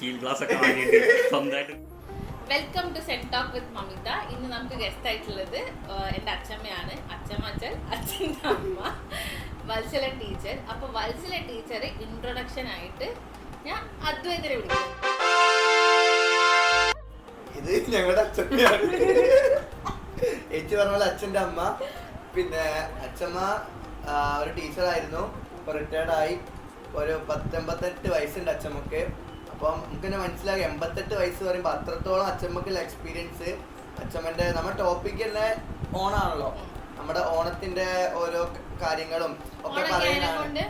Steel glass ഒക്കെ വാങ്ങിയിട്ട് സ്വന്തമായിട്ട്. Welcome to set talk with Mamitha. ഇന്ന് നമുക്ക് ഗസ്റ്റ് ആയിട്ടുള്ളത് എൻ്റെ അച്ഛമ്മയാണ്. അച്ഛൻ്റെ അമ്മ വത്സല ടീച്ചർ. അപ്പോൾ വത്സല ടീച്ചർ ഇൻട്രൊഡക്ഷൻ ആയിട്ട് ഞാൻ അദ്വൈതരെ വിളിക്കും. ഇത് ഞങ്ങളുടെ അച്ഛമ്മയാണ്. ചേച്ചി പറഞ്ഞ പോലെ അച്ഛൻ്റെ അമ്മ. പിന്നെ അച്ഛമ്മ ഒരു ടീച്ചറായിരുന്നു. ഇപ്പോൾ റിട്ടയർഡായി. ഒരു 88 വയസ്സുണ്ട് അച്ഛമ്മക്ക്. അപ്പം നമുക്ക് തന്നെ മനസ്സിലാകും 88 വയസ്സ് പറയുമ്പോൾ അത്രത്തോളം അച്ഛമ്മക്കുള്ള എക്സ്പീരിയൻസ്. അച്ഛമ്മൻ്റെ നമ്മുടെ ടോപ്പിക് തന്നെ ഓണാണല്ലോ. നമ്മുടെ ഓണത്തിന്റെ ഓരോ കാര്യങ്ങളും ഒക്കെ പറയാനാണ്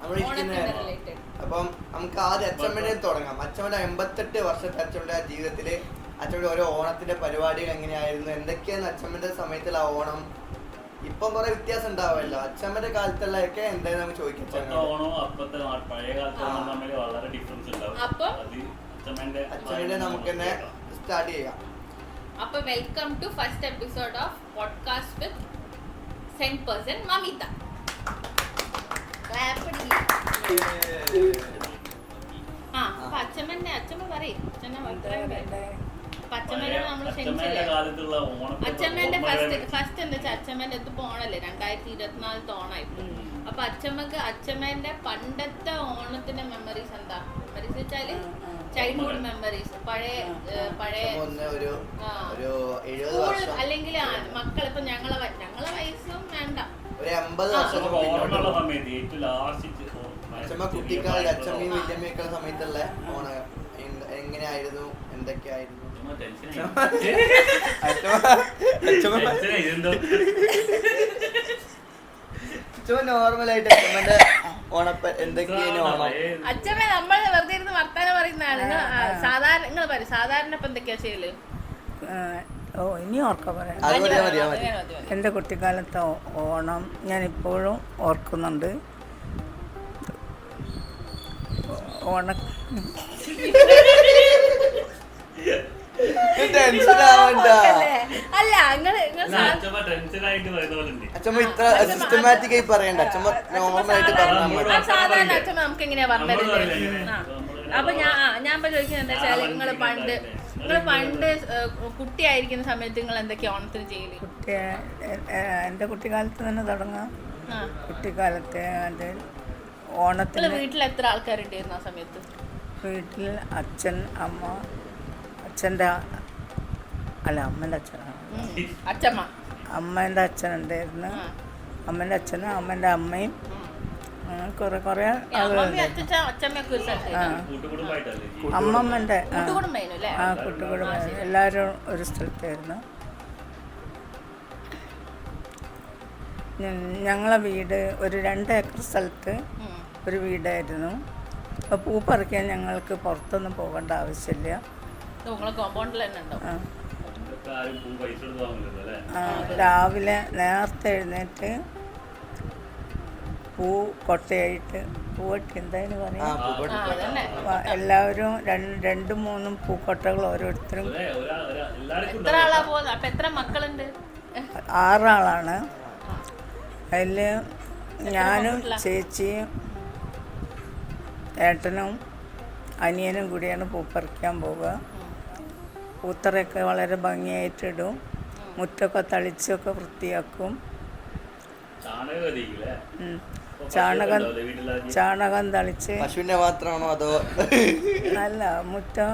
നമ്മൾ ഇരിക്കുന്നത്. അപ്പം നമുക്ക് ആദ്യം അച്ഛമ്മയുടെ തുടങ്ങാം. അച്ഛമ്മയുടെ 88 വർഷത്തെ അച്ഛമ്മയുടെ ജീവിതത്തില് അച്ഛമ്മയുടെ ഓരോ ഓണത്തിന്റെ പരിപാടികൾ എങ്ങനെയായിരുന്നു, എന്തൊക്കെയാണ് അച്ഛമ്മന്റെ സമയത്തുള്ള ഓണം. ഇപ്പം കുറെ വ്യത്യാസം ഉണ്ടാവുമല്ലോ. അച്ഛമ്മന്റെ കാലത്തുള്ളതൊക്കെ എന്തായാലും നമുക്ക് ചോദിക്കാം. അച്ഛമ്മയുടെ നമുക്ക് തന്നെ സ്റ്റാർട്ട് ചെയ്യാം. അപ്പൊ welcome to first episode of podcast with sent person Mamitha. അച്ഛമ്മ പറയും. അച്ഛമ്മേന്റെ ഫസ്റ്റ് എന്താ വെച്ചാൽ അച്ഛമ്മേന്റെ അടുത്ത് ഓണല്ലേ 2024 ഓണായിട്ട്. അപ്പൊ അച്ഛമ്മേന്റെ പണ്ടത്തെ ഓണത്തിന്റെ മെമ്മറീസ് എന്താ? മെമ്മറീസ് വെച്ചാല് ചൈൽഡ്ഹുഡ് മെമ്മറീസ്. പഴയ അല്ലെങ്കിൽ മക്കൾ ഇപ്പൊ ഞങ്ങളെ വയസ്സും വേണ്ട കുട്ടിക്കാലത്ത് അച്ഛമ്മയും വല്യമ്മയൊക്കെ സമയത്തുള്ള ഓണം എങ്ങനെയായിരുന്നു, എന്തൊക്കെയായിരുന്നു? നോർമലായിട്ട് അച്ഛമ്മന്റെ ഓണപ്പ എന്തൊക്കെയാണ് ഓണം? അച്ഛമ്മ നമ്മൾ വെറുതെ ഇരുന്ന് വർത്താനം പറയുന്നതാണ്. സാധാരണ നിങ്ങൾ പറയും സാധാരണ ഇപ്പൊ എന്തൊക്കെയാ ചെയ്യല്? ഇനി ഓർക്കാൻ പറയാം. എൻ്റെ കുട്ടിക്കാലത്തെ ഓണം ഞാൻ ഇപ്പോഴും ഓർക്കുന്നുണ്ട്. അല്ല അച്ഛമ്മ ഇത്ര സിസ്റ്റമാറ്റിക്കായി പറയണ്ട. അച്ഛമ്മ നോർമലായിട്ട് പറഞ്ഞാൽ സാധാരണ അച്ഛമ്മ നമുക്ക് എങ്ങനെയാ പറഞ്ഞത്? അപ്പൊ ഞാൻ ചോദിക്കുന്നത് എന്താ വെച്ചാൽ നിങ്ങൾ പണ്ട് കുട്ടിയായിരിക്കുന്ന സമയത്ത് നിങ്ങൾ എന്തൊക്കെയാ ഓണത്തിന് ചെയ്യല്? എൻ്റെ കുട്ടിക്കാലത്ത് തന്നെ തുടങ്ങാം. കുട്ടിക്കാലത്തെ ഓണത്തിന് വീട്ടിൽ എത്ര ആൾക്കാരുണ്ടായിരുന്നു ആ സമയത്ത്? വീട്ടിൽ അച്ഛൻ, അമ്മ, അച്ഛൻ്റെ അമ്മേൻ്റെ അച്ഛനാണ്. അമ്മേൻ്റെ അച്ഛനുണ്ടായിരുന്നു. അമ്മേൻ്റെ അച്ഛനും അമ്മേൻ്റെ അമ്മയും കുറെ അമ്മമ്മൻ്റെ കൂട്ടുകുടുംബം എല്ലാവരും ഒരു സ്ഥലത്തായിരുന്നു. ഞങ്ങളെ വീട് ഒരു 2 ഏക്കർ സ്ഥലത്ത് ഒരു വീടായിരുന്നു. അപ്പോൾ പൂ പറിക്കാൻ ഞങ്ങൾക്ക് പുറത്തൊന്നും പോകേണ്ട ആവശ്യമില്ല. രാവിലെ നേരത്തെ എഴുന്നേറ്റ് പൂ കൊട്ടയായിട്ട് പൂവട്ടി എന്തായാലും പറയാം. എല്ലാവരും 2-3 പൂക്കൊട്ടകൾ ഓരോരുത്തരും. 6 ആളാണ്. അതിൽ ഞാനും ചേച്ചിയും ഏട്ടനും അനിയനും കൂടിയാണ് പൂ പറിക്കാൻ പോവുക. പൂത്തറയൊക്കെ വളരെ ഭംഗിയായിട്ടിടും. മുറ്റൊക്കെ തളിച്ചൊക്കെ വൃത്തിയാക്കും. ചാണകം തളിച്ച് പശുവിന്റെ മാത്രമാണോ അതോ അല്ല മുറ്റം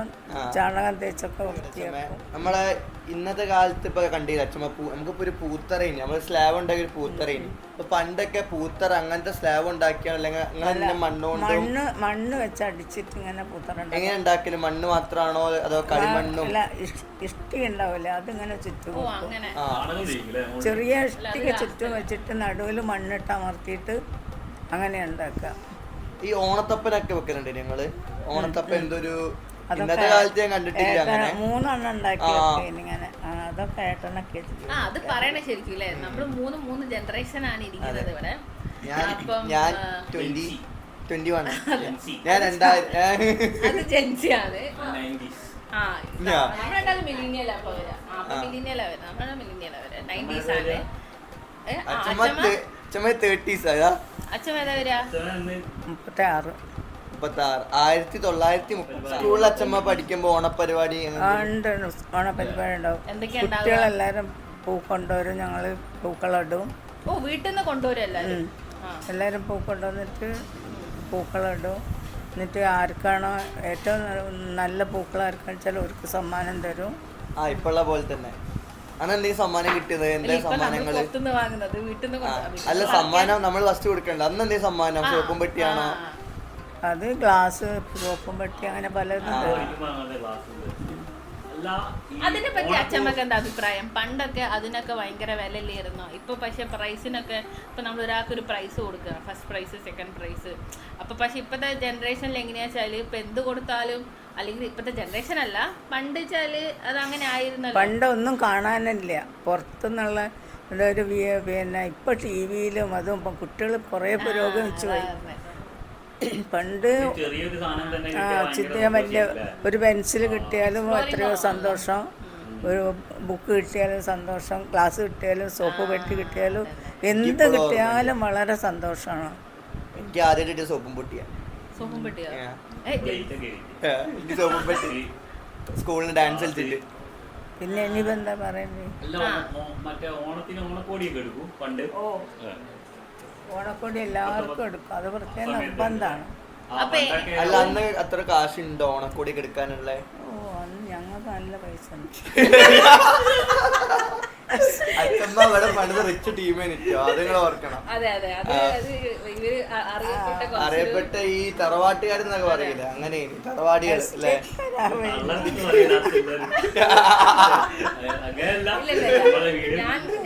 ചാണകം തേച്ചൊക്കെ വൃത്തിയാക്കും. നമ്മളെ ഇന്നത്തെ കാലത്ത് ഇപ്പൊ കണ്ടില്ല അച്ഛമ്മ നമുക്കിപ്പോ ഒരു പൂത്തറയിന് നമ്മള് സ്ലാബ് ഉണ്ടാക്കിയ ഒരു പൂത്തറയിന്. ഇപ്പൊ പണ്ടൊക്കെ പൂത്തറ അങ്ങനത്തെ സ്ലാബ് ഉണ്ടാക്കിയാണ് അല്ലെങ്കിൽ മണ്ണ് വെച്ച് അടിച്ചിട്ട് ഇങ്ങനെ പൂത്തറ എങ്ങനെ ഉണ്ടാക്കല്? മണ്ണ് മാത്രമാണോ അതോ കളിമണ്ണും? ഇഷ്ടിക ഉണ്ടാവില്ലേ, അതിങ്ങനെ ചുറ്റും ചെറിയ ഇഷ്ടിക ചുറ്റും വെച്ചിട്ട് നടുവിൽ മണ്ണിട്ട് അമർത്തിയിട്ട് അങ്ങനെ ഉണ്ടാക്കുക. ഈ ഓണത്തപ്പനൊക്കെ വെക്കുന്നുണ്ട് ഞങ്ങള്. ഓണത്തപ്പൻ എന്തൊരു ഇന്നത്തെ കാലത്ത് ഞാൻ കണ്ടിട്ടില്ല. 3 ഉണ്ടാക്കി ഇങ്ങനെ അതൊക്കെ ഏട്ടനൊക്കെ അത് പറയണ ശരിക്കും നമ്മള് 3 ജനറേഷൻ ആണ് ഇരിക്കുന്നത് ഇവിടെ. ഞാൻ 21 ഞാൻ 2000 അത് ജെൻസിയാണ്. നമ്മളെന്തായാലും മില്ലിനിയൽ അപ്പൊ വരാം. മില്ലിനിയൽ നമ്മളെ മില്ലിനിയൽ 90s ആണ്. അച്ഛമ്മ 30s ആയാ? അച്ഛൻ ഏതാ വരാ? 36. 1930 സ്കൂളിൽ അച്ഛമ്മ പഠിക്കുമ്പോ ഓണപരിപാടി ഉണ്ട്, ഓണപരിപാടി ഉണ്ടാവും. എന്തൊക്കെയാ കുട്ടികളെല്ലാരും പൂ കൊണ്ടുവരും, ഞങ്ങൾ പൂക്കളിടും. ഓ വീട്ടിൽ നിന്ന് കൊണ്ടുവരും എല്ലാവരും പൂ കൊണ്ടുവന്നിട്ട് പൂക്കളിടും. എന്നിട്ട് ആർക്കാണോ ഏറ്റവും നല്ല പൂക്കൾ ആർക്കാണെന്ന് വെച്ചാൽ അവർക്ക് സമ്മാനം തരും. ഇപ്പുള്ള പോലെ തന്നെ. അന്ന് എന്തെങ്കിലും സമ്മാനം കിട്ടിയത്? എന്താ സമ്മാനങ്ങള്? അല്ല, സമ്മാനം നമ്മൾ ഫസ്റ്റ് കൊടുക്കണ്ട. അന്ന് എന്തെങ്കിലും സമ്മാനം? സോപ്പും പെട്ടിയാണോ? അത് ഗ്ലാസ്, സോപ്പും പെട്ടി, അങ്ങനെ പലതും തരും. അതിനെ പറ്റി അച്ഛമ്മക്ക് എന്താ അഭിപ്രായം? പണ്ടൊക്കെ അതിനൊക്കെ ഭയങ്കര വിലയില്ലായിരുന്നോ? ഇപ്പൊ പക്ഷെ പ്രൈസിനൊക്കെ ഇപ്പൊ നമ്മൾ ഒരാൾക്ക് ഒരു പ്രൈസ് കൊടുക്കുക, ഫസ്റ്റ് പ്രൈസ്, സെക്കൻഡ് പ്രൈസ്. അപ്പൊ പക്ഷെ ഇപ്പത്തെ ജനറേഷനിൽ എങ്ങനെയാ വെച്ചാല് ഇപ്പൊ എന്ത് കൊടുത്താലും, അല്ലെങ്കിൽ ഇപ്പത്തെ ജനറേഷൻ അല്ല, പണ്ട് വെച്ചാല് അത് അങ്ങനെ ആയിരുന്നല്ലോ. പണ്ട് ഒന്നും കാണാനില്ല പുറത്തുനിന്നുള്ള ഒരു പിന്നെ ഇപ്പൊ ടി വിയിലും അതും ഇപ്പം കുട്ടികൾ കുറേ പുരോഗമിച്ചു പോയി. പണ്ട് വലിയ ഒരു പെൻസിൽ കിട്ടിയാലും എത്രയോ സന്തോഷം, ഒരു ബുക്ക് കിട്ടിയാലും സന്തോഷം, ഗ്ലാസ് കിട്ടിയാലും സോപ്പ് പെട്ടി കിട്ടിയാലും എന്ത് കിട്ടിയാലും വളരെ സന്തോഷമാണ്. എനിക്ക് ആദ്യം കിട്ടിയ സോപ്പും പൊട്ടിയാ. സോപ്പും പെട്ടിയോ? സോപ്പും പെട്ടി സ്കൂളിന് ഡാൻസ് കളിച്ചിട്ട്. പിന്നെ ഇനിയിപ്പോ എന്താ പറയുന്നത്? ഓണക്കോടി എല്ലാവർക്കും എടുക്കും, അത് പ്രത്യേക നിർബന്ധമാണ്. അല്ല, അന്ന് അത്ര കാശുണ്ടോ ഓണക്കോടി എടുക്കാനുള്ള? അന്ന് ഞങ്ങൾക്ക് നല്ല പൈസ ഉണ്ട്. അച്ഛമ്മ ഇവിടെ പണിത് റിച്ച് ടീമേ നിൽക്കോ, അത് നിങ്ങൾ ഓർക്കണം. അറിയപ്പെട്ട ഈ തറവാട്ടുകാരെന്നൊക്കെ പറയില്ല, അങ്ങനെ തറവാടികൾ അല്ലേ?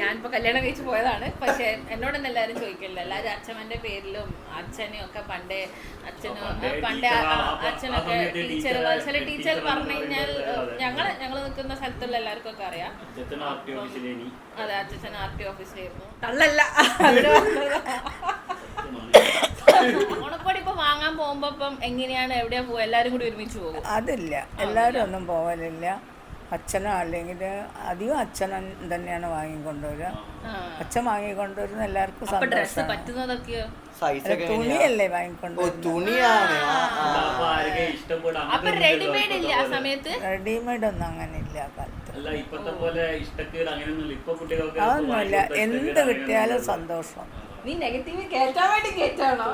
ഞാനിപ്പോ കല്യാണം കഴിച്ച് പോയതാണ്. പക്ഷെ എന്നോടൊന്നും എല്ലാരും ചോദിക്കില്ല. എല്ലാരും അച്ഛമ്മന്റെ പേരിലും അച്ഛനും ഒക്കെ പണ്ടേ അച്ഛനൊക്കെ ടീച്ചർ, വത്സല ടീച്ചർ പറഞ്ഞു കഴിഞ്ഞാൽ ഞങ്ങൾ നിൽക്കുന്ന സ്ഥലത്തുള്ള എല്ലാവർക്കും ഒക്കെ അറിയാം. അതെ, അച്ഛൻ RT ഓഫീസിലായിരുന്നു. തള്ളല്ല. ഓണക്കോടി ഇപ്പൊ വാങ്ങാൻ പോകുമ്പോ ഇപ്പം എങ്ങനെയാണ്, എവിടെയാ പോവുക? എല്ലാരും കൂടി ഒരുമിച്ച് പോകും? അതില്ല, എല്ലാരും ഒന്നും പോകലില്ല. അച്ഛനോ അല്ലെങ്കിൽ അധികം അച്ഛൻ തന്നെയാണ് വാങ്ങിക്കൊണ്ടുവരിക. അച്ഛൻ വാങ്ങിക്കൊണ്ടുവരുന്ന എല്ലാവർക്കും സന്തോഷം. പറ്റുന്നതൊക്കെയോ തുണിയല്ലേ വാങ്ങിക്കൊണ്ടുവരുന്നത്? തുണിയാണ്. റെഡിമെയ്ഡ് ഇല്ല ആ സമയത്ത്. റെഡിമെയ്ഡ് ഒന്നും അങ്ങനെ ഇല്ല ആ കാലത്ത്. അതൊന്നുമില്ല, എന്ത് കിട്ടിയാലും സന്തോഷം. നീ നെഗറ്റീവ് കേറ്റാൻ വേണ്ടി കേറ്റാണോ?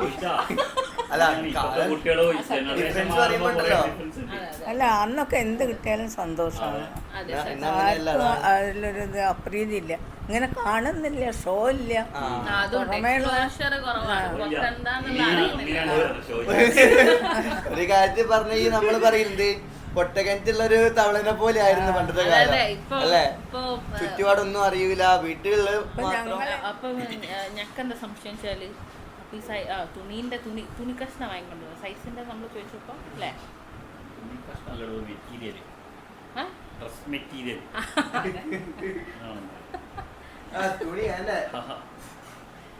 അല്ല, അന്നൊക്കെ എന്ത് കിട്ടിയാലും സന്തോഷമാണ്. അതിലൊരു അപ്രീതി ഇല്ല, ഇങ്ങനെ കാണുന്നില്ല, ഷോ ഇല്ല. ഒരു കാര്യത്തിൽ പറഞ്ഞ ഈ നമ്മള് പറയുന്നത് കൊട്ടകനത്തിലുള്ളൊരു തവളനെ പോലെ ആയിരുന്നു പണ്ടത്തെ കാലം അല്ലേ? ചുറ്റുപാടൊന്നും അറിയൂല, വീട്ടിലുള്ള അപ്പൊ ഞക്കെന്താ സംശയം വെച്ചാല് തുണീന്റെ തുണി കഷ്ണം വാങ്ങിക്കൊണ്ടു സൈസിന്റെ നമ്മൾ ചോദിച്ചപ്പോ അല്ലേ?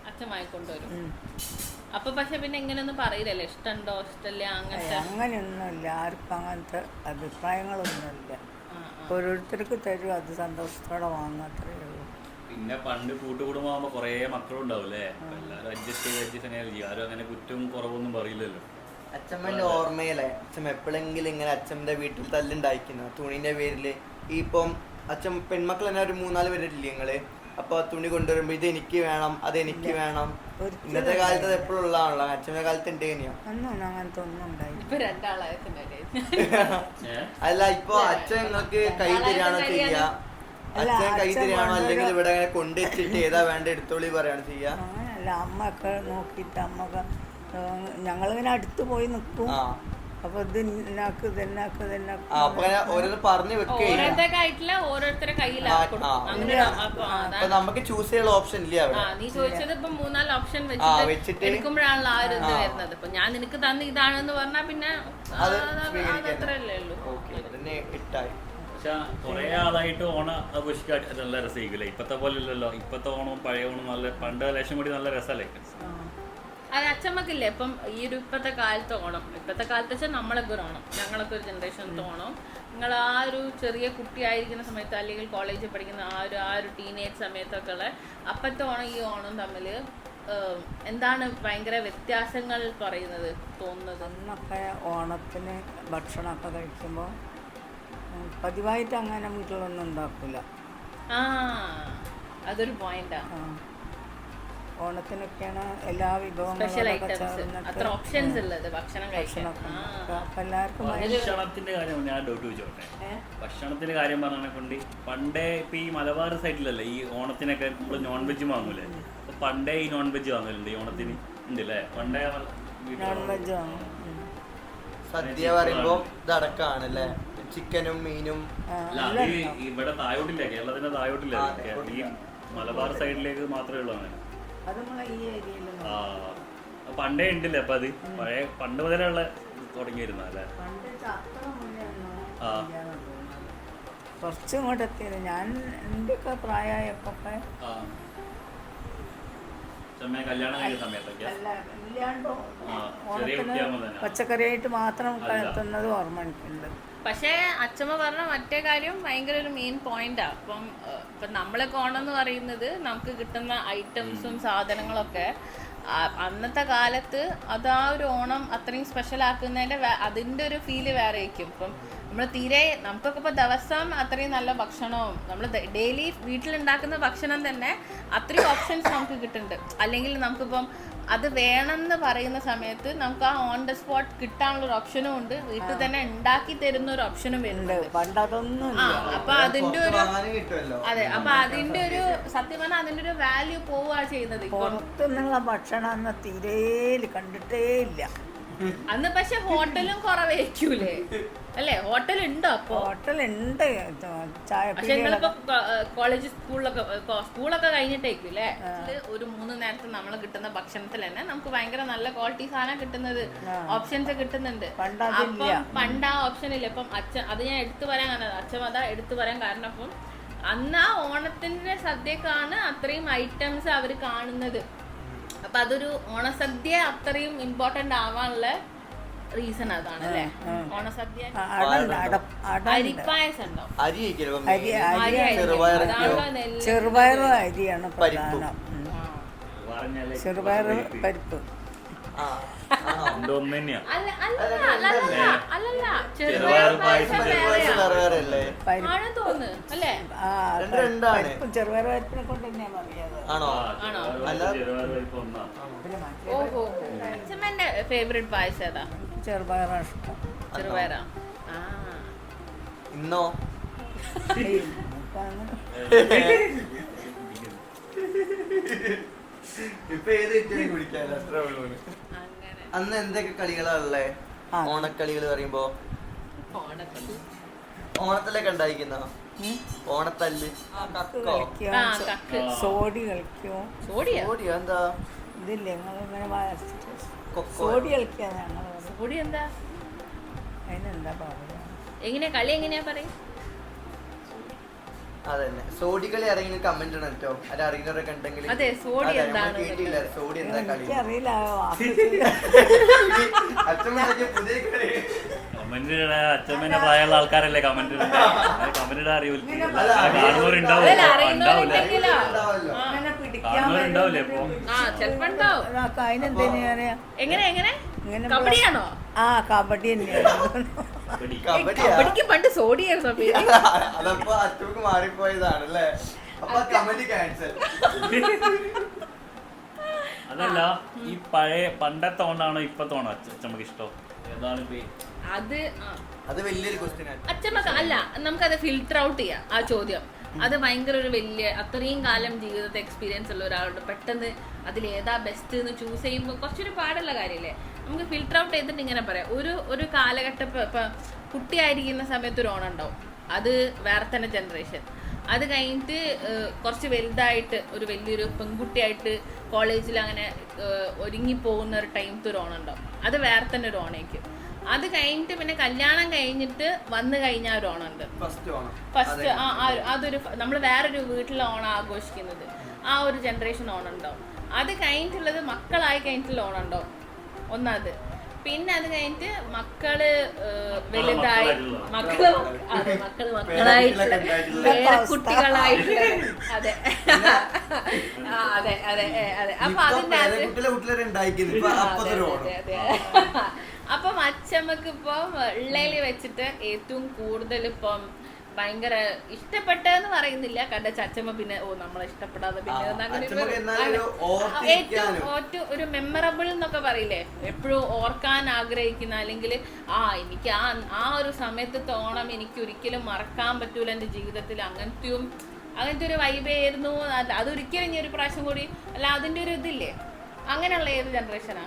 അച്ഛൻ വാങ്ങിക്കൊണ്ടുവരും. അപ്പൊ പക്ഷെ പിന്നെ എങ്ങനെയൊന്നും പറയില്ലല്ലോ, ഇഷ്ടമുണ്ടോ ഇഷ്ടമല്ല അങ്ങനെയൊന്നുമില്ല. ആർക്കും അങ്ങനത്തെ അഭിപ്രായങ്ങളൊന്നുമില്ല. ഓരോരുത്തർക്ക് തരും, അത് സന്തോഷത്തോടെ വാങ്ങാത്രേ ഉള്ളൂ. പിന്നെ പണ്ട് കൂട്ടുകുടുംബമാകുമ്പോ കൊറേ മക്കളുണ്ടാവൂലേ, എല്ലാരും അഡ്ജസ്റ്റ് ചെയ്യും. ആരും അങ്ങനെ കുറ്റവും കുറവൊന്നും പറയില്ലല്ലോ. അച്ഛമ്മന്റെ ഓർമ്മയിലെ അച്ഛമ്മ എപ്പോഴെങ്കിലും ഇങ്ങനെ അച്ഛമ്മന്റെ വീട്ടിൽ തല്ലുണ്ടായിരിക്കുന്ന തുണിന്റെ പേരില്. ഇപ്പം അച്ഛൻ പെൺമക്കൾ തന്നെ ഒരു 3-4 പേരില്ലേ നിങ്ങള്? അപ്പൊ തുണി കൊണ്ടുവരുമ്പോ ഇത് എനിക്ക് വേണം, അതെനിക്ക് വേണം. ഇന്നത്തെ കാലത്ത് അത് എപ്പോഴും ഉള്ളതാണല്ലോ. അച്ഛന്റെ കാലത്ത് ഉണ്ട് തന്നെയോ? അല്ല, ഇപ്പൊ അച്ഛൻ നിങ്ങൾക്ക് കൈ തരികയാണോ ചെയ്യുക? അച്ഛൻ കൈ തരികയാണോ അല്ലെങ്കിൽ ഇവിടെ കൊണ്ടുവച്ചിട്ട് ഏതാ വേണ്ട എടുത്തോളി പറയാണ് ചെയ്യാ? അങ്ങനല്ല, അമ്മയൊക്കെ നോക്കിയിട്ട് അമ്മക്ക് ഞങ്ങളിങ്ങനെ അടുത്ത് പോയി നിൽക്കും. അപ്പൊ നമുക്ക് ചൂസ് ചെയ്യാനുള്ള ഓപ്ഷൻ ഇല്ല. നീ ചോദിച്ചത് ഇപ്പൊ 4 ഓപ്ഷൻ വെച്ചിട്ട് എടുക്കുമ്പോഴാണല്ലോ ആ ഒരു ഇത് വരുന്നത്. ഇപ്പൊ ഞാൻ നിനക്ക് തന്ന ഇതാണെന്ന് പറഞ്ഞാ പിന്നെ അത്രയല്ലേ ഉള്ളൂ. പക്ഷെ കൊറേ ആളായിട്ട് ഓണം ആഘോഷിക്കാൻ നല്ല രസമായിരിക്കില്ലേ? ഇപ്പത്തെ പോലെ ഇല്ലല്ലോ. ഇപ്പത്തെ ഓണവും പഴയ ഓണവും നല്ല പണ്ട് ലക്ഷം കൂടി നല്ല രസമല്ലേ? അത് അച്ഛമ്മക്കില്ലേ ഇപ്പം ഈ ഒരു ഇപ്പത്തെ കാലത്ത് ഓണം, ഇപ്പത്തെ കാലത്ത് വെച്ചാൽ നമ്മളൊക്കെ ഒരു ഓണം, ഞങ്ങളൊക്കെ ഒരു ജനറേഷനത്തെ ഓണം, നിങ്ങൾ ആ ഒരു ചെറിയ കുട്ടിയായിരിക്കുന്ന സമയത്ത് അല്ലെങ്കിൽ കോളേജിൽ പഠിക്കുന്ന ആ ഒരു ടീനേജ് സമയത്തൊക്കെ ഉള്ള അപ്പത്തെ ഓണം ഈ ഓണം തമ്മിൽ എന്താണ് ഭയങ്കര വ്യത്യാസങ്ങൾ പറയുന്നത് തോന്നുന്നത്? അന്നൊക്കെ ഓണത്തിന് ഭക്ഷണമൊക്കെ കഴിക്കുമ്പോൾ പതിവായിട്ട് അങ്ങനെ വീട്ടിലൊന്നും ഉണ്ടാക്കില്ല. ആ അതൊരു പോയിന്റാ. ഓണത്തിനൊക്കെയാണ് എല്ലാ സ്പെഷ്യൽ വിഭവങ്ങളും ഐറ്റംസ്, അത്ര ഓപ്ഷൻസ് ഉള്ളത് ഭക്ഷണം കഴിക്കാൻ. അപ്പം എല്ലാവർക്കും ഭക്ഷണത്തിന്റെ കാര്യം ഞാൻ ഡൗട്ട് ചോദിച്ചോട്ടെ. ഭക്ഷണത്തിന്റെ കാര്യം പറഞ്ഞെ കൊണ്ട് പണ്ടേ ഇപ്പൊ ഈ മലബാർ സൈഡിലല്ലേ ഈ ഓണത്തിനൊക്കെ നമ്മള് നോൺ വെജ് വാങ്ങൂലേ? അപ്പൊ പണ്ടേ ഈ നോൺ വെജ് വാങ്ങലുണ്ട് ഈ ഓണത്തിന് ഉണ്ടല്ലേ? പണ്ടേ നോൺ വെജ് സദ്യ പറയുമ്പോ ഇതടക്കാണല്ലേ, ചിക്കനും മീനും. അല്ല അത് ഇവിടെ താഴോട്ടില്ല, കേരളത്തിന്റെ താഴോട്ടില്ല, ഈ മലബാർ സൈഡിലേക്ക് മാത്രമേ ഉള്ളൂ അങ്ങനെ. അത് നമ്മളെ ഈ ഏരിയയിൽ പണ്ടേ ഉണ്ടല്ലേ? അപ്പൊ അത് പഴയ പണ്ട് മുതലുള്ള തുടങ്ങിയിരുന്ന അല്ലേ? കുറച്ചും കൂടെ എത്തിയത് ഞാൻ എന്റെയൊക്കെ പ്രായമായപ്പോ കല്യാണം കഴിഞ്ഞ സമയത്തൊക്കെ പച്ചക്കറിയായിട്ട് മാത്രം എത്തുന്നത് ഓർമ്മ എനിക്കുണ്ട്. പക്ഷേ അച്ഛമ്മ പറഞ്ഞ മറ്റേ കാര്യം ഭയങ്കര ഒരു മെയിൻ പോയിന്റാ. ഇപ്പം നമ്മളൊക്കെ ഓണം എന്ന് പറയുന്നത് നമുക്ക് കിട്ടുന്ന ഐറ്റംസും സാധനങ്ങളൊക്കെ അന്നത്തെ കാലത്ത് അത് ആ ഒരു ഓണം അത്രയും സ്പെഷ്യൽ ആക്കുന്നതിൻ്റെ അതിൻ്റെ ഒരു ഫീല് വേറെ ആയിരിക്കും. ഇപ്പം നമ്മൾ തീരെ നമുക്കൊക്കെ ഇപ്പോൾ ദിവസം അത്രയും നല്ല ഭക്ഷണവും നമ്മൾ ഡെയിലി വീട്ടിലുണ്ടാക്കുന്ന ഭക്ഷണം തന്നെ അത്രയും ഓപ്ഷൻസ് നമുക്ക് കിട്ടുന്നുണ്ട്. അല്ലെങ്കിൽ നമുക്കിപ്പം അത് വേണമെന്ന് പറയുന്ന സമയത്ത് നമുക്ക് ആ ഓൺ ദ സ്പോട്ട് കിട്ടാനുള്ള ഒരു ഓപ്ഷനും ഉണ്ട്, വീട്ടിൽ തന്നെ ഉണ്ടാക്കി തരുന്ന ഒരു ഓപ്ഷനും വരുന്നുണ്ട്. അപ്പൊ അതിന്റെ ഒരു അതെ, അപ്പൊ അതിന്റെ ഒരു സത്യം പറഞ്ഞാൽ അതിന്റെ ഒരു വാല്യൂ പോവുക ചെയ്യുന്നത്. പുറത്തുനിന്നുള്ള ഭക്ഷണം അന്ന് തീരെ കണ്ടിട്ടേ ഇല്ല. അന്ന് പക്ഷെ ഹോട്ടലും കുറവായിരിക്കൂലേ അല്ലേ? ഹോട്ടൽ ഉണ്ടോ? അപ്പൊ ഹോട്ടലുണ്ട്, പക്ഷെ നിങ്ങളിപ്പോ കോളേജ് സ്കൂളൊക്കെ കഴിഞ്ഞിട്ടേക്കും അല്ലേ? ഒരു 3 നേരത്തെ നമ്മൾ കിട്ടുന്ന ഭക്ഷണത്തിൽ തന്നെ നമുക്ക് ഭയങ്കര നല്ല ക്വാളിറ്റി സാധനം കിട്ടുന്നത്, ഓപ്ഷൻസ് കിട്ടുന്നുണ്ട്. അപ്പം പണ്ട് ആ ഓപ്ഷൻ ഇല്ല. ഇപ്പം അത് ഞാൻ എടുത്തു പറയാൻ കാരണം അച്ഛൻ എടുത്തു പറയാൻ കാരണം അപ്പം അന്ന് ആ ഓണത്തിന്റെ സദ്യക്കാണ് അത്രയും ഐറ്റംസ് അവർ കാണുന്നത്. അപ്പൊ അതൊരു ഓണസദ്യ അത്രയും ഇമ്പോർട്ടന്റ് ആവാനുള്ള റീസൺ അതാണ് അല്ലേ? ഓണസദ്യ അരിപ്പായസം ഉണ്ടാവും, ചെറുപയറും അരിയാണ് പ്രധാനം. ചെറുപയർ പരിപ്പ് ചെറുപയർ പരിപ്പിനെ കൊണ്ട് തന്നെയാ അച്ഛമ്മന്റെ ഫേവറേറ്റ് പായസം ഏതാ? ചെറുപയറാണ് ഇഷ്ടം. ചെറുപയറാ? ഇന്നോ ഇപ്പൊ ഏത് ഏറ്റവും കുടിക്കാല്ല അത്ര ഉള്ളൂ. അന്ന് എന്തൊക്കെ കളികളാ ഉള്ളേ? ഓണക്കളികൾ പറയുമ്പോ ഓണത്തിലൊക്കെ ഉണ്ടായിരിക്കുന്ന ഓണത്തല്ല്, സോഡി കളിക്കും. സോഡിയോ എന്താ? ഇതില്ലേ ഇങ്ങനെ സോഡി കളിക്കാന്ന് ഞങ്ങൾ. സോഡി എന്താ? അതിനെന്താ പറയുക? എങ്ങനെയാ കളി എങ്ങനെയാ പറയും? അതന്നെ സോഡി കളി ഇറങ്ങി കമന്റ് ഇടണം കേട്ടോ. അത് അറിയുന്നവരൊക്കെ ഉണ്ടെങ്കിൽ. കേട്ടില്ല സോഡി എന്താ കളി അറിയില്ല. പുതിയ കളി അച്ഛമ്മേന്റെ പ്രായമുള്ള ആൾക്കാരല്ലേ കമന്റ് കമന്റ് അറിയില്ലേ? കബഡിയാണോ? ആ കബഡി തന്നെയാണ്. കബഡിക്ക് പണ്ട് സോഡിയായിരുന്നു പേര്. അതപ്പോ അച്ഛക്ക് മാറിപ്പോയതാണല്ലേ? അപ്പൊ കമന്റ് ക്യാൻസൽ. അതല്ല ഈ പഴയ പണ്ടത്തെ ഓണാണോ ഇപ്പത്തെ ഓണോ അച്ഛമ്മക്ക് ഇഷ്ടം? ഏതാണ് അത് വലിയൊരു ക്വസ്റ്റ്യൻ ആണ്. അച്ഛമ്മക്ക് അല്ല, നമുക്കത് ഫിൽട്ടർ ഔട്ട് ചെയ്യാം ആ ചോദ്യം. അത് ഭയങ്കര ഒരു വലിയ അത്രയും കാലം ജീവിതത്തെ എക്സ്പീരിയൻസ് ഉള്ള ഒരാളുടെ പെട്ടെന്ന് അതിൽ ഏതാ ബെസ്റ്റ് എന്ന് ചൂസ് ചെയ്യുമ്പോൾ കുറച്ചൊരു പാടുള്ള കാര്യമല്ലേ? നമുക്ക് ഫിൽട്ടർ ഔട്ട് ചെയ്തിട്ട് ഇങ്ങനെ പറയാം. ഒരു കാലഘട്ടം ഇപ്പം കുട്ടിയായിരിക്കുന്ന സമയത്ത് ഒരു ഓണം ഉണ്ടാവും, അത് വേറെ തന്നെ ജനറേഷൻ. അത് കഴിഞ്ഞിട്ട് കുറച്ച് വലുതായിട്ട് ഒരു വലിയൊരു പെൺകുട്ടിയായിട്ട് കോളേജിൽ അങ്ങനെ ഒരുങ്ങിപ്പോകുന്ന ഒരു ടൈമത്തെ ഒരു ഓണം ഉണ്ടാവും, അത് വേറെ തന്നെ ഒരു ഓണമായിരിക്കും. അത് കഴിഞ്ഞിട്ട് പിന്നെ കല്യാണം കഴിഞ്ഞിട്ട് വന്നു കഴിഞ്ഞാൽ ഒരു ഓണം ഉണ്ട്, ഫസ്റ്റ് അതൊരു നമ്മൾ വേറൊരു വീട്ടിലെ ഓണം ആഘോഷിക്കുന്നത്, ആ ഒരു ജനറേഷൻ ഓണം ഉണ്ടാവും. അത് കഴിഞ്ഞിട്ടുള്ളത് മക്കളായി കഴിഞ്ഞിട്ടുള്ള ഓണം ഉണ്ടാവും ഒന്നത്. പിന്നെ അത് കഴിഞ്ഞിട്ട് മക്കള് വലുതായി മക്കളായിട്ടുള്ള കുട്ടികളായിട്ടുള്ള അതെ അതെ അതെ അതെ അപ്പൊ അതിന്റെ അപ്പം അച്ഛമ്മക്ക് ഇപ്പം ഉള്ളേല് വെച്ചിട്ട് ഏറ്റവും കൂടുതൽ ഇപ്പം ഭയങ്കര ഇഷ്ടപ്പെട്ടെന്ന് പറയുന്നില്ല, കാരണം അച്ഛമ്മ പിന്നെ നമ്മളെ ഇഷ്ടപ്പെടാതെ പിന്നെ ഏറ്റവും ഒരു മെമ്മറബിൾ എന്നൊക്കെ പറയില്ലേ, എപ്പോഴും ഓർക്കാൻ ആഗ്രഹിക്കുന്ന, അല്ലെങ്കിൽ എനിക്ക് ആ ഒരു സമയത്തെ ഓണം എനിക്ക് ഒരിക്കലും മറക്കാൻ പറ്റൂല എൻ്റെ ജീവിതത്തിൽ, അങ്ങനത്തെ ഒരു വൈബായിരുന്നു. അതൊരിക്കലും ഇനി ഒരു പ്രാവശ്യം കൂടി അല്ല, അതിൻ്റെ ഒരു ഇതില്ലേ, അങ്ങനെയുള്ള ഏത് ജനറേഷനാ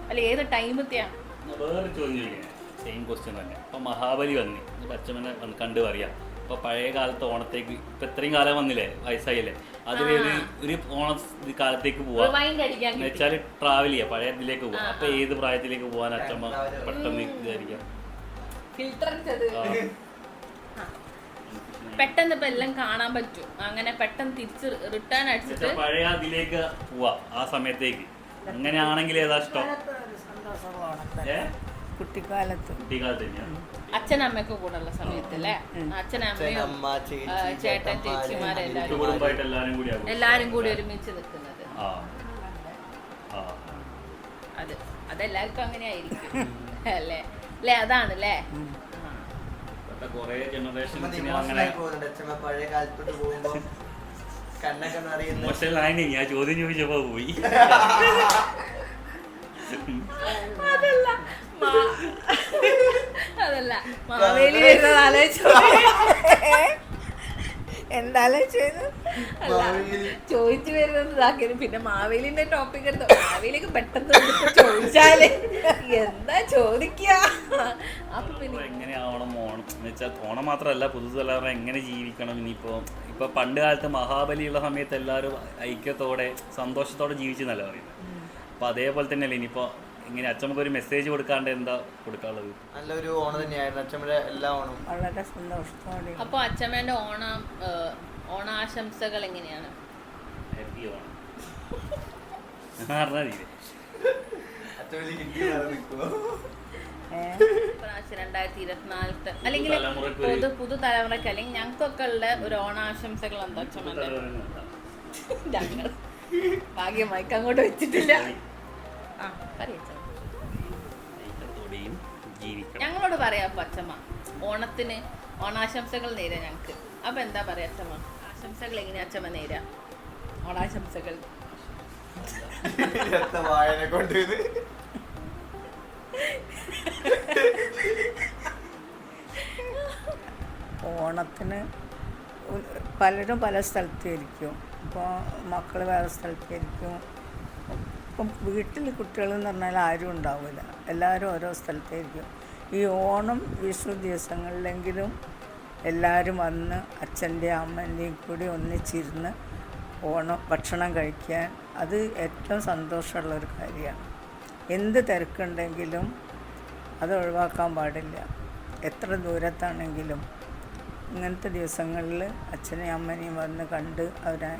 അല്ല ഏത് ടൈമത്തെയാണ്? വേറെ ചോദ്യം സെയിം ക്വസ്റ്റ്യൻ തന്നെ. ഇപ്പൊ മഹാബലി വന്നി അച്ഛമ്മനെ കണ്ടു പറയാം. ഇപ്പൊ പഴയ കാലത്ത് ഓണത്തേക്ക് ഇപ്പൊ ഇത്രയും കാലം വന്നില്ലേ, വയസ്സായില്ലേ, അതിൽ ഒരു ഓണ കാലത്തേക്ക് പോവാം എന്ന് വെച്ചാൽ ട്രാവൽ ചെയ്യാം, പഴയ ഇതിലേക്ക് പോവാം. അപ്പൊ ഏത് പ്രായത്തിലേക്ക് പോവാൻ അച്ഛമ്മ പെട്ടെന്ന് വിചാരിക്കാം? പെട്ടെന്ന് ഇപ്പൊ എല്ലാം കാണാൻ പറ്റും, അങ്ങനെ പെട്ടെന്ന് തിരിച്ച് റിട്ടേൺ അടിച്ചിട്ട് പഴയ അതിലേക്ക് പോവാ, ആ സമയത്തേക്ക്. അങ്ങനെയാണെങ്കിൽ ഏതാ ഇഷ്ടം? കുട്ടിക്കാലത്ത് അച്ഛനമ്മയൊക്കെ കൂടെ ഉള്ള സമയത്തല്ലേ, അച്ഛനമ്മയും ചേട്ടൻ ചേച്ചിമാരെല്ലാരും എല്ലാരും കൂടി ഒരുമിച്ച് നിൽക്കുന്നത്. അതെല്ലാവർക്കും അങ്ങനെ ആയിരിക്കും അല്ലേ അല്ലേ? അതാണല്ലേ ഞാൻ ചോദ്യം ചോദിച്ചപ്പോ പോയി. അതല്ല മാവേലി വരുന്നത് ആലോചിച്ചു, ചോദിച്ചു വരുന്നത് ഇതാക്കിയത്. പിന്നെ മാവേലിന്റെ ടോപ്പിക് എടുത്ത് മാവേലിക്ക് പെട്ടെന്ന് ചോദിച്ചാല് എന്താ ചോദിക്കുക? അപ്പൊ പിന്നെ എങ്ങനെയാവണം ഓണം എന്ന് വെച്ചാൽ ഓണം മാത്രമല്ല, പുതുതലമുറ എങ്ങനെ ജീവിക്കണം. ഇപ്പൊ പണ്ട് കാലത്ത് മഹാബലിയുള്ള സമയത്ത് എല്ലാവരും ഐക്യത്തോടെ സന്തോഷത്തോടെ ജീവിച്ചെന്നല്ല പറയുന്നത്. അപ്പൊ അതേപോലെ തന്നെയല്ലേ ഇനിയിപ്പോ ഇങ്ങനെ അച്ഛമ്മക്ക് ഒരു മെസ്സേജ് കൊടുക്കാണ്ട് എന്താ കൊടുക്കാനുള്ളത്? നല്ലൊരു ഓണം തന്നെയായിരുന്നു അച്ഛമ്മയുടെ എല്ലാ ഓണവും വളരെ സന്തോഷത്തോടെ. അപ്പൊ അച്ഛമ്മേന്റെ ഓണാശംസകൾ എങ്ങനെയാണ്? ഹാപ്പി ഓണം. 2024 അല്ലെങ്കിൽ പുതുതലമുറക്ക് അല്ലെങ്കിൽ ഞങ്ങൾക്കൊക്കെ ഉള്ള ഒരു ഓണാശംസകൾ എന്താ അച്ഛമ്മന്റെ? ഭാഗ്യമായിക്ക് അങ്ങോട്ട് വെച്ചിട്ടില്ല. ഞങ്ങളോട് പറയാ അപ്പൊ അച്ഛമ്മ ഓണത്തിന് ഓണാശംസകൾ നേരാ ഞങ്ങക്ക്. അപ്പൊ എന്താ പറയാ അച്ഛമ്മ? ആശംസകൾ എങ്ങനെയാ അച്ഛമ്മ നേരാ? ഓണാശംസകൾ ഓണത്തിന് പലരും പല സ്ഥലത്തായിരിക്കും. ഇപ്പോൾ മക്കൾ വേറെ സ്ഥലത്തായിരിക്കും. ഇപ്പം വീട്ടിൽ കുട്ടികളെന്ന് പറഞ്ഞാൽ ആരും ഉണ്ടാവില്ല, എല്ലാവരും ഓരോ സ്ഥലത്തായിരിക്കും. ഈ ഓണം വിഷു ദിവസങ്ങളിലെങ്കിലും എല്ലാവരും വന്ന് അച്ഛൻ്റെയും അമ്മൻ്റെയും കൂടി ഒന്നിച്ചിരുന്ന് ഭക്ഷണം കഴിക്കാൻ അത് ഏറ്റവും സന്തോഷമുള്ളൊരു കാര്യമാണ്. എന്ത് തിരക്കുണ്ടെങ്കിലും അത് ഒഴിവാക്കാൻ പാടില്ല. എത്ര ദൂരത്താണെങ്കിലും ഇങ്ങനത്തെ ദിവസങ്ങളിൽ അച്ഛനെയും അമ്മനെയും വന്ന് കണ്ട് അവരെ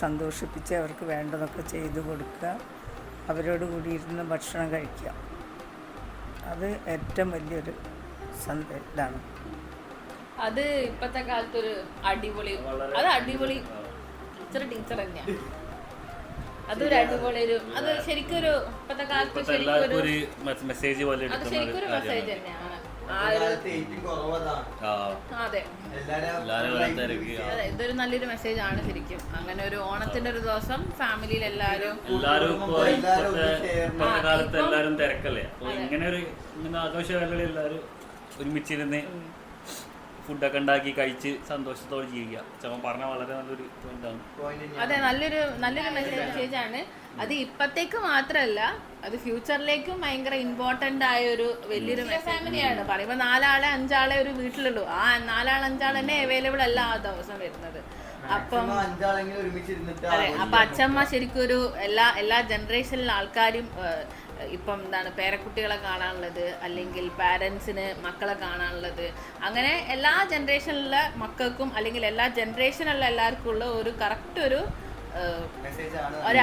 സന്തോഷിപ്പിച്ച് അവർക്ക് വേണ്ടതൊക്കെ ചെയ്തു കൊടുക്കുക, അവരോട് കൂടി ഇരുന്ന് ഭക്ഷണം കഴിക്കുക. അത് ഏറ്റവും വലിയൊരു ഇതാണ്. അത് ഇപ്പോഴത്തെ കാലത്തൊരു അടിപൊളി, അത് അടിപൊളി ടീച്ചർ തന്നെയാണ്. അതൊരു അടിപൊളി അത് ശരിക്കും ഒരു ഇപ്പോഴത്തെ കാലത്ത് ശരിക്കും ഒരു മെസ്സേജ് പോലെ അത് ശരിക്കും ഒരു മെസ്സേജ് തന്നെയാണ്. അതെ, ഇതൊരു നല്ലൊരു മെസ്സേജ് ആണ് ശരിക്കും. അങ്ങനെ ഒരു ഓണത്തിന്റെ ഒരു ദിവസം ഫാമിലിയിൽ എല്ലാരും കാലത്ത് എല്ലാരും തിരക്കല്ലേ, അപ്പൊ ഇങ്ങനെ ആഘോഷവേളകളിൽ എല്ലാരും ഒരുമിച്ചിരുന്ന് ഫുഡൊക്കെ ഉണ്ടാക്കി കഴിച്ച് സന്തോഷത്തോടെ ജീവിക്കുക. ചമ്മ പറഞ്ഞ വളരെ നല്ലൊരു പോയിന്റാണ്. അതെ, നല്ലൊരു മെസ്സേജ് ആണ്. അത് ഇപ്പത്തേക്ക് മാത്രല്ല, അത് ഫ്യൂച്ചറിലേക്കും ഭയങ്കര ഇമ്പോർട്ടന്റ് ആയ ഒരു വലിയൊരു ഫാമിലിയാണ്. പറയുമ്പോ 4 5 ഒരു വീട്ടിലുള്ളൂ. ആ 4 5 തന്നെ അവൈലബിൾ അല്ല ആ ദിവസം വരുന്നത്. അപ്പം അതെ, അപ്പൊ അച്ഛമ്മ ശരിക്കും ഒരു എല്ലാ ജനറേഷനിലെ ആൾക്കാരും ഇപ്പം എന്താണ് പേരക്കുട്ടികളെ കാണാനുള്ളത്, അല്ലെങ്കിൽ പാരൻസിന് മക്കളെ കാണാനുള്ളത്, അങ്ങനെ എല്ലാ ജനറേഷനിലെ മക്കൾക്കും അല്ലെങ്കിൽ എല്ലാ ജനറേഷനിലുള്ള എല്ലാവർക്കും ഉള്ള ഒരു കറക്റ്റ് ഒരു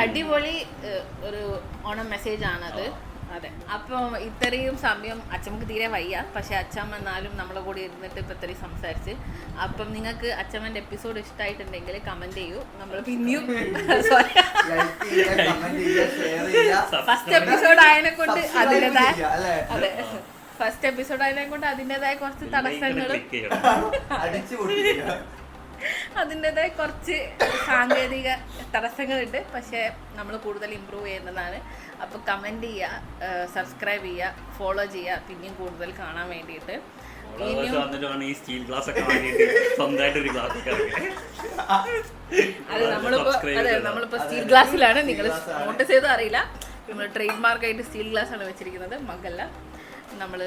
അടിപൊളി ഒരു ഓണം മെസ്സേജ് ആണത്. അതെ. അപ്പം ഇത്രയും സമയം അച്ഛമ്മക്ക് തീരെ വയ്യ, പക്ഷെ അച്ഛമ്മ എന്നാലും നമ്മളെ കൂടെ ഇരുന്നിട്ട് ഇപ്പം ഇത്രയും സംസാരിച്ച്. അപ്പം നിങ്ങൾക്ക് അച്ഛമ്മൻ്റെ എപ്പിസോഡ് ഇഷ്ടമായിട്ടുണ്ടെങ്കിൽ കമന്റ് ചെയ്യൂ. നമ്മൾ പിന്നെയും ഫസ്റ്റ് എപ്പിസോഡ് ആയതിനെ കൊണ്ട് അതിൻ്റെതായ അതെ ഫസ്റ്റ് എപ്പിസോഡ് ആയതിനെ കൊണ്ട് അതിൻ്റെതായ കുറച്ച് തടസ്സങ്ങളും അതിൻ്റെതായ കുറച്ച് സാങ്കേതിക തടസ്സങ്ങളുണ്ട്. പക്ഷേ നമ്മൾ കൂടുതൽ ഇമ്പ്രൂവ് ചെയ്യുന്നതാണ്. അപ്പോൾ കമൻറ്റ് ചെയ്യുക, സബ്സ്ക്രൈബ് ചെയ്യുക, ഫോളോ ചെയ്യുക, പിന്നെയും കൂടുതൽ കാണാൻ വേണ്ടിയിട്ട്. അത് നമ്മളിപ്പോൾ സ്റ്റീൽ ഗ്ലാസ്സിലാണ്. നിങ്ങൾ നോട്ടീസ് ചെയ്തോ അറിയില്ല, നമ്മൾ ട്രേഡ് മാർക്കായിട്ട് സ്റ്റീൽ ഗ്ലാസ് ആണ് വെച്ചിരിക്കുന്നത്, മഗല്ല നമ്മൾ.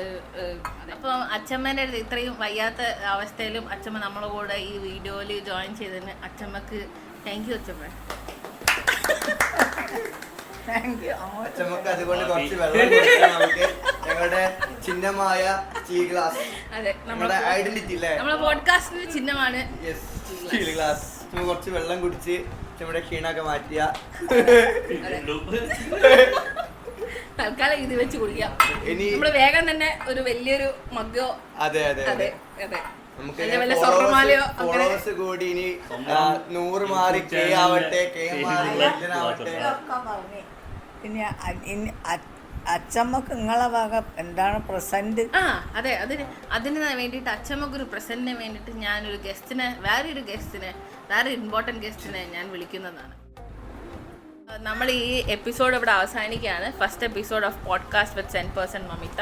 അപ്പോൾ അച്ഛമ്മേൻ്റെ ഇത്രയും വയ്യാത്ത അവസ്ഥയിലും അച്ഛമ്മ നമ്മളെ കൂടെ ഈ വീഡിയോയിൽ ജോയിൻ ചെയ്തതിന് അച്ഛമ്മക്ക് താങ്ക് യു അച്ഛമ്മ. അച്ഛമ്മക്ക് അതുകൊണ്ട് കുറച്ച് വെള്ളം നമുക്ക് ഞങ്ങളുടെ ചിഹ്നമായ സ്റ്റീൽ ഗ്ലാസ്, അതെ നമ്മുടെ ഐഡന്റിറ്റി അല്ലേ, നമ്മുടെ പോഡ്കാസ്റ്റിന്റെ ചിഹ്നമാണ് സ്റ്റീൽ ഗ്ലാസ്. കുറച്ച് വെള്ളം കുടിച്ച് നമ്മുടെ ക്ഷീണമൊക്കെ മാറ്റിയ തൽക്കാലം ഇത് വെച്ച് കുടിക്കാം. നമ്മള് വേഗം തന്നെ ഒരു വലിയൊരു മഗ്ഗോ, അതെ അതെ അതെ അതെ നമുക്ക് സ്വർണ്ണമാലയോ ഫോളോവേഴ്സ് കൂടി ഇനി 100 മാറി കെ ആവട്ടെ, കെ ആവട്ടെ. പിന്നെ അച്ഛമ്മക്ക് നിങ്ങളെ ഭാഗം എന്താണ് പ്രസന്റ്? അതെ അതിന് വേണ്ടിയിട്ട് അച്ഛമ്മക്ക് ഒരു പ്രസന്റിന് വേണ്ടിയിട്ട് ഞാനൊരു ഗസ്റ്റിനെ, വേറെ ഇമ്പോർട്ടൻറ്റ് ഗസ്റ്റിനെ ഞാൻ വിളിക്കുന്നതാണ്. നമ്മൾ ഈ എപ്പിസോഡ് ഇവിടെ അവസാനിക്കുകയാണ്. ഫസ്റ്റ് എപ്പിസോഡ് ഓഫ് പോഡ്കാസ്റ്റ് വിത്ത് 10% മമിത.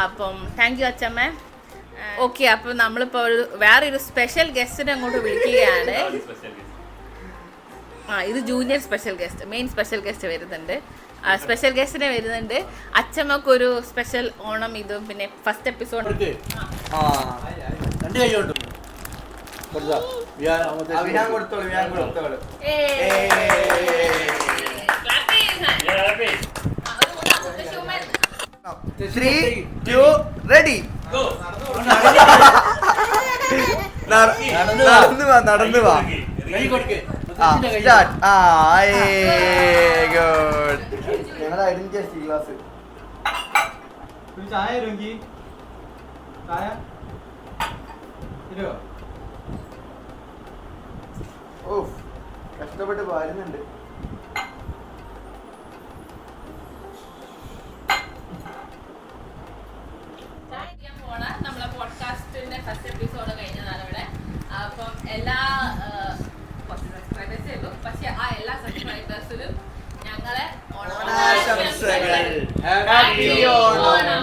അപ്പം താങ്ക് യു അച്ഛമ്മ. ഓക്കെ, അപ്പം നമ്മളിപ്പോൾ വേറൊരു സ്പെഷ്യൽ ഗസ്റ്റിനെ അങ്ങോട്ട് വിളിക്കുകയാണ്. ഇത് junior special guest, main special guest വരുന്നുണ്ട്. സ്പെഷ്യൽ ഗസ്റ്റിനെ വരുന്നുണ്ട്. അച്ഛമ്മക്കൊരു സ്പെഷ്യൽ ഓണം ഇതും പിന്നെ ഫസ്റ്റ് എപ്പിസോഡ് നടന്നു വാ. ഞങ്ങളുടെ ഐഡന്റിറ്റി സ്റ്റീൽ ഗ്ലാസ്. ചായ രുങ്കി ചായ ഓ കഷ്ടപ്പെട്ട് പാരുന്നുണ്ട്. നമ്മളെ പോഡ്കാസ്റ്റിന്റെ ഫസ്റ്റ് എപ്പിസോഡ് കഴിഞ്ഞതാണ് ഇവിടെ. അപ്പം എല്ലാ സബ്സ്ക്രൈബേഴ്സേ ഉള്ളൂ, പക്ഷെ ആ എല്ലാ സബ്സ്ക്രൈബേഴ്സിലും ഞങ്ങളെ ഓണാശംസകൾ. ഹാപ്പി ഓണം.